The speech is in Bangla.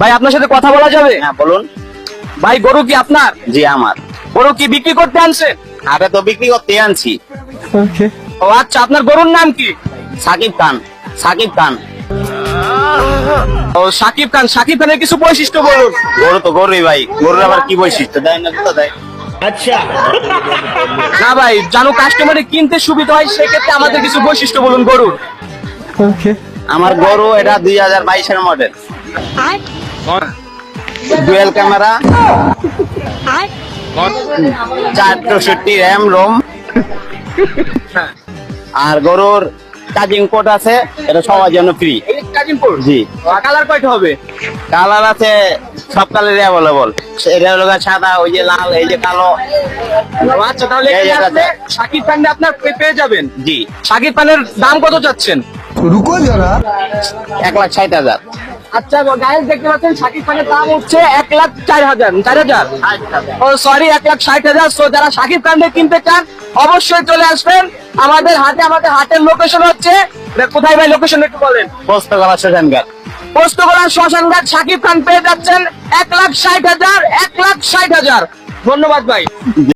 ভাই আপনার সাথে কথা বলা যাবে? হ্যাঁ বলুন। ভাই গরু কি আপনার? জি আমার। গরু কি বিক্রি করতে আনছেন? হাটে তো বিক্রি করতে আনছি। ও আচ্ছা, আপনার গরুর নাম কি? সাকিব খান। সাকিব খান। ও সাকিব খান। সাকিব খানের কিছু বৈশিষ্ট্য বলুন। গরু তো গরুই ভাই, গরুর আবার কি বৈশিষ্ট্য দেয় না তো দেয়। না ভাই, জানো কাস্টমারে কিনতে সুবিধা হয়, সেক্ষেত্রে আমাদের কিছু বৈশিষ্ট্য বলুন গরুর। আমার গরু এটা 2022-এর model. Dual camera, 464 RAM ROM। আর গরুর চার্জিং পোর্ট আছে, এটা সবার জন্য ফ্রি। জি। কালার কয়টা হবে? কালার আছে সব কালারই অ্যাভেলেবল। এটা হলো সাদা, ওই যে লাল, এই যে কালো। ও আচ্ছা, তাহলে এই এখানে যে আসলে শাকিব খানকে আপনার পেয়ে যাবেন। জি। শাকিব খানের দাম কত চাচ্ছেন? रुको जरा। 1,60,000। আচ্ছা গাইস, দেখতে পাচ্ছেন শাকিব খানের দাম হচ্ছে 1,04,000। 4,000? ও সরি, 1,60,000। সো যারা শাকিব খানকে কিনতে চান অবশ্যই চলে আসবেন আমাদের হাটে। আমাদের হাটের লোকেশন হচ্ছে, এটা কোথায় ভাই লোকেশন একটু বলেন? পোস্তগোলা শ্মশানঘাট। পোস্তগোলা শ্মশানঘাট। শাকিব খান পেয়ে যাচ্ছেন 1,60,000। 1,60,000। ধন্যবাদ ভাই।